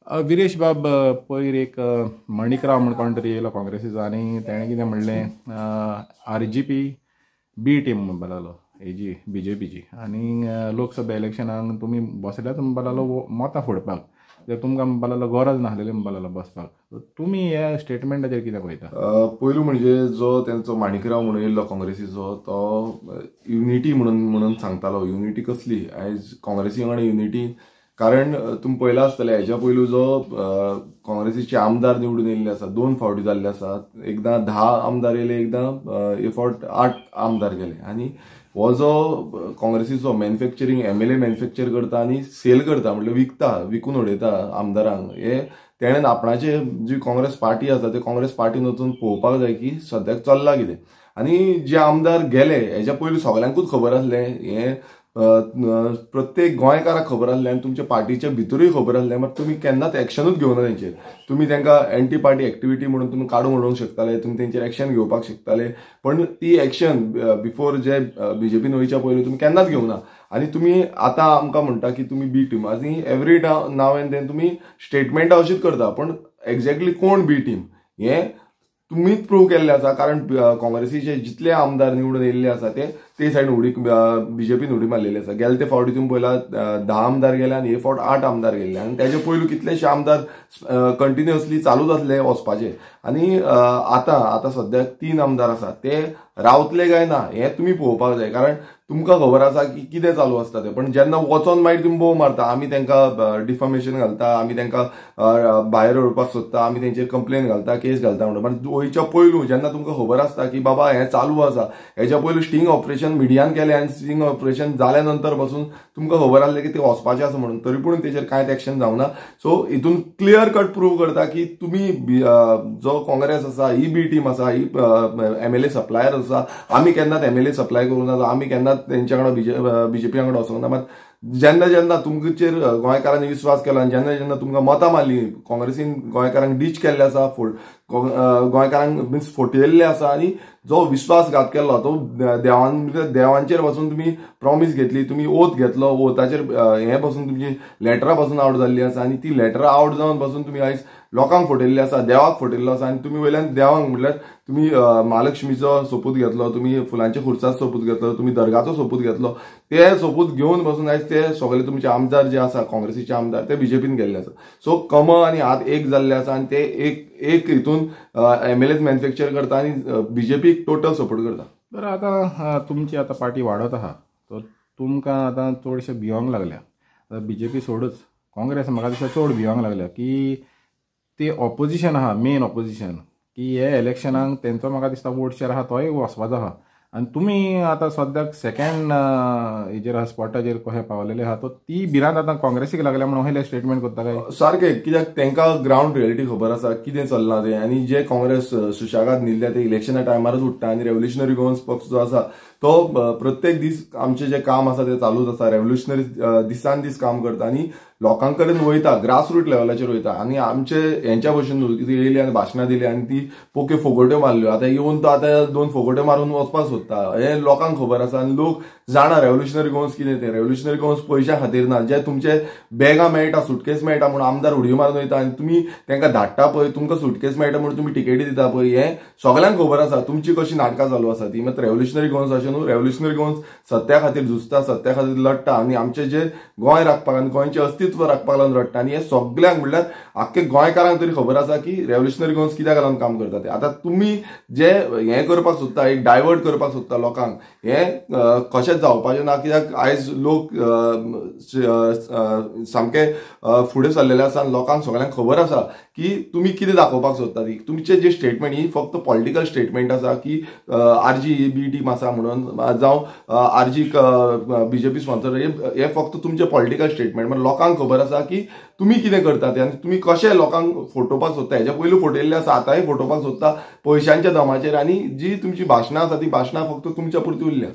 विरेश बाब पयर एक मणिकराव म्हण कोण तरी येयलो काँग्रेसीचो आनी तेणें कितें म्हणलें RGP बी टीम म्हणपा लागलो हेजी BJPची आनी लोकसभा इलेक्शनाक तुमी बसल्यात म्हणपा लागलो मतां फोडपाक जर तुमकां म्हणपा लागलो गरज नासलेली म्हणपा लागलो बसपाक तुमी ह्या स्टेटमेंटाचेर कितें पळयता? पयलू म्हणजे जो तेंचो माणिकराव म्हणून येयल्लो काँग्रेसीचो तो युनिटी म्हणून सांगतालो. युनिटी कसली आयज काँग्रेसी वांगडा युनिटी कारण तुम्ही पळयला आसतलें हेच्या पयलू जो काँग्रेसीचे आमदार निवडून येयल्ले आसा 2 फावटी जाल्ले आसात. एकदां 10 आमदार येयले, एकदां एक फावट 8 आमदार गेले आनी हो जो काँग्रेसीचो मॅन्युफॅक्चरींग MLA मॅन्युफॅक्चर करता आनी सेल करता म्हणजे विकून उडयता आमदारांक हे तेणेन आपणाचे जी काँग्रेस पार्टी आसा ते काँग्रेस पार्टीन वचून पळोवपाक जाय की सद्याक चल्ला कितें. आनी जे आमदार गेले हेच्या पयलू सगळ्यांकूच खबर आसलें हे प्रत्येक गोंयकाराक खबर आसलें आनी तुमच्या पार्टीच्या भितरूय खबर आसलें मात तुमी केन्नाच एक्शनूच घेवना तेंचेर. तुमी तांकां एंटी पार्टी एक्टिविटी म्हणून तुमी काडून उडोवंक शकताले, तुमी तेंचेर एक्शन घेवपाक शकताले, पण ती एक्शन बिफोर जे BJPन वयच्या पयलीं तुमी केन्नाच घेवना. आनी तुमी आतां आमकां म्हणटा की तुमी बी टीम आनी एवरी नाव एंड देन तुमी स्टेटमेंटां अशीच करता, पण एक्झॅक्टली कोण बी टीम हें तुम्हीच प्रूव्ह केल्लें आसा. कारण काँग्रेसीचे जितले आमदार निवडून येयल्ले आसा ते सायडीन BJPन उडी मारलेली आसा. गेले ते फावटी तुम्ही पळयला 10 आमदार गेले आनी हे फावट 8 आमदार गेल्ले आनी तेच्या पयलू कितलेशे आमदार कंटिन्युअसली चालूच आसले वचपाचे आनी आतां सद्याक 3 आमदार आसा ते रावतले काय ना हे तुमी पळोवपाक जाय. कारण तुमकां खबर आसा की कितें चालू आसता तें, पण जेन्ना वचोन मागीर तुमी बोव मारता आमी तांकां डिफमेशन घालता, आमी तांकां भायर उडोवपाक सोदता, आमी तेंचेर कंप्लेन घालता, केस घालता म्हणून. पण वयच्या पयलू जेन्ना तुमकां खबर आसता की बाबा हें चालू आसा, हेच्या पयलू स्टिंग ऑपरेशन मिडियान केलें आनी स्टिंग ऑपरेशन जाल्या नंतर पासून तुमकां खबर आसलें की तें वचपाचें आसा म्हणून, तरी पूण तेचेर कांयच एक्शन जावना. सो हितून क्लियर कट प्रूव्ह करता की तुमी जो काँग्रेस आसा ही बी टीम आसा, ही MLA सप्लायर आसा, आमी केन्नाच MLA सप्लाय करूं ना, आमी केन्नाच तेंच्या वांगडा BJP वांगडा वचूंक ना. मात जेन्ना तुमचेर गोंयकारांनी विश्वास केलो आनी जेन्ना तुमकां मतां मारली, काँग्रेसीन गोंयकारांक डीच केल्ले आसा, गोंयकारांक मिन्स फटयल्ले आसा आनी जो विश्वासघात केल्लो तो देवांचेर वचून तुमी प्रॉमिस घेतली, तुमी ओथ घेतलो, ओथाचेर हे पासून तुमची लेटरां पासून आवट जाल्ली आसा आनी ती लेटरां आवट जावन पासून तुमी आयज लोकांक फटयल्ले आसा, देवाक फटयल्लो आसा आनी तुमी वयल्यान देवाक म्हटल्यार तुमी महालक्ष्मीचो सोपूत घेतलो, तुमी फुलांच्या खुर्साचो सोपूत घेतलो, तुमी दर्गाचो सोपूत घेतलो, ते सोपूत घेवन पासून आयज ते सगळे तुमचे आमदार जे आसा काँग्रेसीचे आमदार ते BJPन गेल्ले आसा. सो आनी हात एक जाल्ले आसा आनी ते एक हितून MLA मॅन्युफॅक्चर करता आनी BJP टोटल सपोर्ट करता. बरं आतां तुमची आतां पार्टी वाडत आहा तर तुमकां आतां चडशें भिवंक लागल्या. BJP सोडूच काँग्रेस म्हाका दिसता चड भिवंक लागल्या की ते ऑपोजिशन आहा, मेन ऑपोजिशन की हे इलेक्शनाक तेंचो म्हाका दिसता वोट शेअर आहा तोय वचपाचो आहा आनी तुमी आतां सद्याक सेकंड हेजेर स्पॉटाचेर कशे पावलेले आहा तो ती भिरांत आतां काँग्रेसीक लागल्या म्हणून हे स्टेटमेंट करता काय? सारकें, कित्याक तांकां ग्राउंड रियलिटी खबर आसा कितें चल्लां तें आनी जे काँग्रेस सुशागाद न्हिदल्या ते इलेक्शना टायमारच उठटा आनी रेव्होल्युशनरी गोवन्स पक्ष जो आसा तो प्रत्येक दीस आमचे जे काम आसा ते चालूच आसा. रेव्होल्युशनरी दिसान दीस काम करता आनी लोकां कडेन वयता, ग्रासरूट लेवलाचेर वयता आनी आमचे हेंच्या भशेन येयली आनी भाशणां दिली आनी ती पोके फोगोट्यो मारल्यो. आतां येवन तो आतां 2 फोगोट्यो मारून वचपाक सोदता हे लोकांक खबर आसा आनी लोक जाणा रेव्होल्युशनरी गोवन्स कितें तें. रेव्होल्युशनरी गोवन्स पयशा खातीर ना, जे तुमचे बॅगां मेळटा, सुटकेस मेळटा म्हणून आमदार उडयो मारून वयता आनी तुमी तांकां धाडटा पळय, तुमकां सुटकेस मेळटा म्हणून तुमी टिकेटी दिता पळय, हें सगळ्यांक खबर आसा तुमची कशी नाटकां चालू आसा ती. मात रेव्होल्युशनरी गोवन्स अशें न्हू, रेव्होल्युशनरी गोवन्स सत्या खातीर झुजता, सत्या खातीर लढटा आनी आमचे जे गोंय राखपाक आनी गोंयचें अस्तित्व राखपाक लागून रडटा आनी हे सगळ्यांक म्हणल्यार आख्खे गोंयकारांक तरी खबर आसा की रेव्होल्युशनरी गोवन्स कित्याक लागून काम करता ते. आतां तुमी जे हें करपाक सोदता, एक डायवर्ट करपाक सोदता लोकांक, हें कशेंच जावपाचें ना. कित्याक आयज लोक सामके फुडें सरलेले आसा आनी लोकांक सगळ्यांक खबर आसा की तुमी कितें दाखोवपाक सोदता ती. तुमचे जे स्टेटमेंट ही फक्त पॉलिटिकल स्टेटमेंट आसा की RG बी टीम आसा म्हणून जावं RG BJP स्पॉन्सर, हे फक्त तुमचे पॉलिटिकल स्टेटमेंट. पण लोकांक खबर आसा की तुमी कितें करता ते आनी तुमी कशे लोकांक फटोवपाक सोदता. हेच्या पयलू फटयल्ले आसा, आतांय फटोवपाक सोदता पयशांच्या दमाचेर आनी जी तुमची भाशणां आसा ती भाशणां फक्त तुमच्या पुरती उरल्या.